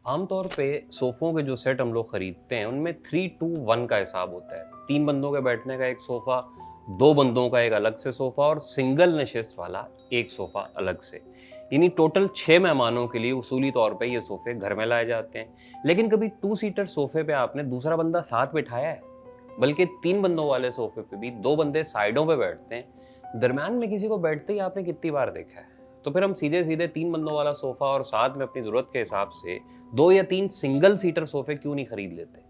आमतौर पे सोफ़ों के जो सेट हम लोग खरीदते हैं उनमें 3-2-1 का हिसाब होता है। 3 बंदों के बैठने का एक सोफ़ा, 2 बंदों का एक अलग से सोफ़ा और सिंगल नशिस्त वाला एक सोफ़ा अलग से। यानी टोटल 6 मेहमानों के लिए उसूली तौर पे ये सोफ़े घर में लाए जाते हैं। लेकिन कभी 2 सीटर सोफ़े पे आपने दूसरा बंदा साथ बिठाया है? बल्कि 3 बंदों वाले सोफ़े पे भी 2 बंदे साइडों पे बैठते हैं। दरमियान में किसी को बैठते ही आपने कितनी बार देखा है? तो फिर हम सीधे-सीधे 3 बंदों वाला सोफ़ा और साथ में अपनी ज़रूरत के हिसाब से 2 या 3 सिंगल सीटर सोफ़े क्यों नहीं खरीद लेते?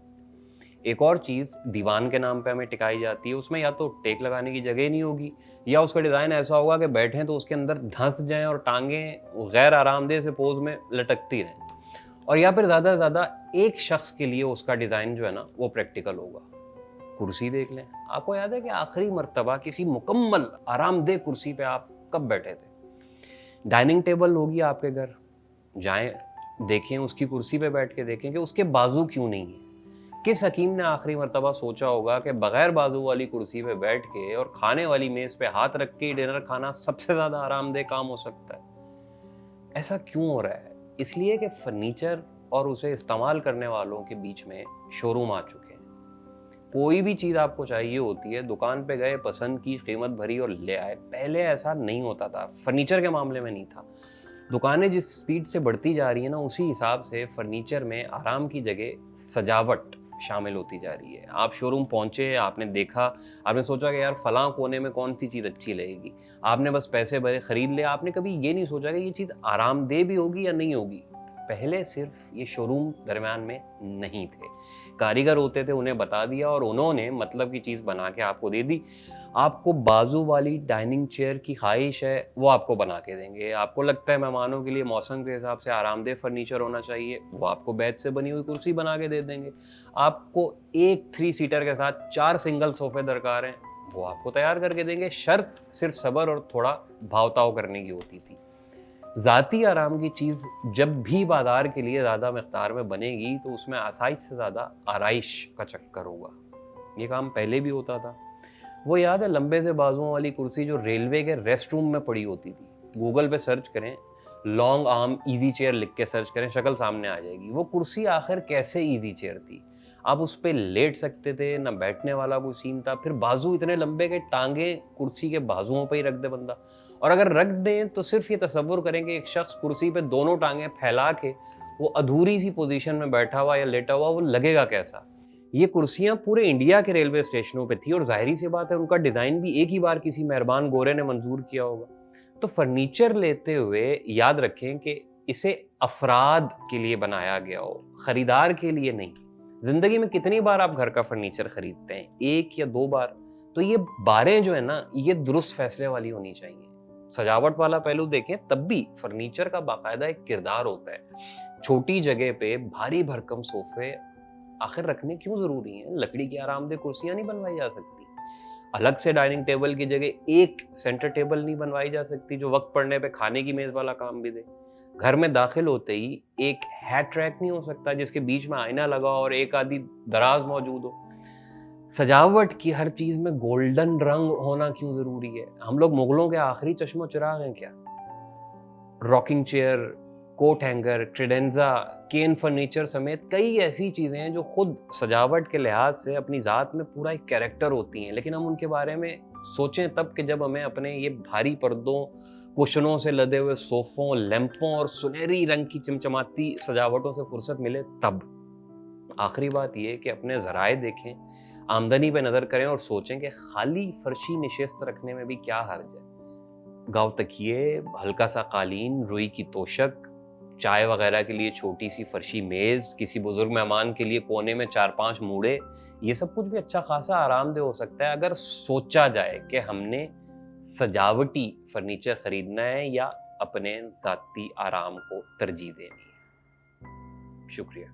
एक और चीज़ दीवान के नाम पे हमें टिकाई जाती है, उसमें या तो टेक लगाने की जगह ही नहीं होगी या उसका डिज़ाइन ऐसा होगा कि बैठें तो उसके अंदर धँस जाएँ और टाँगें गैर आरामदेह से पोज़ में लटकती रहें। और या फिर ज़्यादा से ज़्यादा एक शख्स के लिए उसका डिज़ाइन जो है ना, वो प्रैक्टिकल होगा। कुर्सी देख लें, आपको याद है कि आखिरी मर्तबा किसी मुकम्मल आरामदेह कुर्सी पे आप कब बैठे थे? डाइनिंग टेबल होगी आपके घर, जाएँ, देखें उसकी कुर्सी पे बैठ के देखें कि उसके बाजू क्यों नहीं है। किस हकीम ने आखिरी मर्तबा सोचा होगा कि बगैर बाजू वाली कुर्सी पे बैठ के और खाने वाली मेज़ पे हाथ रख के डिनर खाना सबसे ज़्यादा आरामदेह काम हो सकता है। ऐसा क्यों हो रहा है? इसलिए कि फर्नीचर और उसे इस्तेमाल करने वालों के बीच में शोरूम आ चुके हैं। कोई भी चीज़ आपको चाहिए होती है, दुकान पे गए, पसंद की, कीमत भरी और ले आए। पहले ऐसा नहीं होता था, फर्नीचर के मामले में नहीं था। दुकानें जिस स्पीड से बढ़ती जा रही है ना, उसी हिसाब से फर्नीचर में आराम की जगह सजावट शामिल होती जा रही है। आप शोरूम पहुंचे, आपने देखा, आपने सोचा कि यार फलां कोने में कौन सी चीज़ अच्छी लगेगी। आपने बस पैसे भरे, खरीद लिया। आपने कभी ये नहीं सोचा कि ये चीज़ आरामदेह भी होगी या नहीं होगी। पहले सिर्फ ये शोरूम दरमियान में नहीं थे, कारीगर होते थे, उन्हें बता दिया और उन्होंने मतलब की चीज़ बना के आपको दे दी। आपको बाजू वाली डाइनिंग चेयर की ख्वाहिश है, वो आपको बना के देंगे। आपको लगता है मेहमानों के लिए मौसम के हिसाब से आरामदेह फर्नीचर होना चाहिए, वो आपको बेड से बनी हुई कुर्सी बना के दे देंगे। आपको एक 3 सीटर के साथ 4 सिंगल सोफे दरकार हैं, वो आपको तैयार करके देंगे। शर्त सिर्फ सब्र और थोड़ा भाव-ताव करने की होती थी। ज़ाती आराम की चीज़ जब भी बाज़ार के लिए ज़्यादा मिक़दार में बनेगी, तो उसमें आसाइश से ज़्यादा आराइश का चक्कर होगा। ये काम पहले भी होता था। वो याद है लंबे से बाजुओं वाली कुर्सी जो रेलवे के रेस्ट रूम में पड़ी होती थी? गूगल पे सर्च करें, लॉन्ग आर्म ईज़ी चेयर लिख के सर्च करें, शक्ल सामने आ जाएगी। वो कुर्सी आखिर कैसे ईज़ी चेयर थी? आप उस पे लेट सकते थे, ना बैठने वाला कोई सीन था। फिर बाजू इतने लंबे के टाँगें कुर्सी के बाजुओं पे ही रख दे बंदा। और अगर रख दें तो सिर्फ ये तसव्वुर करें कि एक शख्स कुर्सी पे दोनों टाँगें फैला के वो अधूरी सी पोजीशन में बैठा हुआ या लेटा हुआ, वो लगेगा कैसा? ये कुर्सियाँ पूरे इंडिया के रेलवे स्टेशनों पे थी और ज़ाहिर सी बात है उनका डिज़ाइन भी एक ही बार किसी मेहरबान गोरे ने मंजूर किया होगा। तो फर्नीचर लेते हुए याद रखें कि इसे अफराद के लिए बनाया गया हो, खरीदार के लिए नहीं। ज़िंदगी में कितनी बार आप घर का फर्नीचर खरीदते हैं? 1 या 2 बार। तो ये बारें जो है ना, ये दुरुस्त फैसले वाली होनी चाहिए। सजावट वाला पहलू देखें, तब भी फर्नीचर का बाकायदा एक किरदार होता है। छोटी जगह पे भारी भरकम सोफे आखिर रखने क्यों ज़रूरी हैं? लकड़ी की आरामदेह कुर्सियाँ नहीं बनवाई जा सकती? अलग से डाइनिंग टेबल की जगह एक सेंटर टेबल नहीं बनवाई जा सकती जो वक्त पड़ने पे खाने की मेज़ वाला काम भी दे? घर में दाखिल होते ही एक हैट रैक नहीं हो सकता जिसके बीच में आईना लगा हो और एक आधी दराज मौजूद हो? सजावट की हर चीज़ में गोल्डन रंग होना क्यों ज़रूरी है? हम लोग मुगलों के आखिरी चश्मो चिराग हैं क्या? रॉकिंग चेयर, कोट हैंगर, क्रेडेंजा, केन फर्नीचर समेत कई ऐसी चीज़ें हैं जो खुद सजावट के लिहाज से अपनी ज़ात में पूरा एक कैरेक्टर होती हैं, लेकिन हम उनके बारे में सोचें तब कि जब हमें अपने ये भारी पर्दों, कुशनों से लदे हुए सोफ़ों, लैंपों और सुनहरी रंग की चमचमाती सजावटों से फुर्सत मिले तब। आखिरी बात ये कि अपने ज़राए देखें, आमदनी पे नज़र करें और सोचें कि खाली फर्शी निशिस्त रखने में भी क्या हर्ज है। गाँव तकिए, हल्का सा कालीन, रुई की तोशक, चाय वगैरह के लिए छोटी सी फर्शी मेज़, किसी बुजुर्ग मेहमान के लिए कोने में 4-5 मूड़े, ये सब कुछ भी अच्छा खासा आरामदेह हो सकता है अगर सोचा जाए कि हमने सजावटी फर्नीचर खरीदना है या अपने ज़ाती आराम को तरजीह देनी है। शुक्रिया।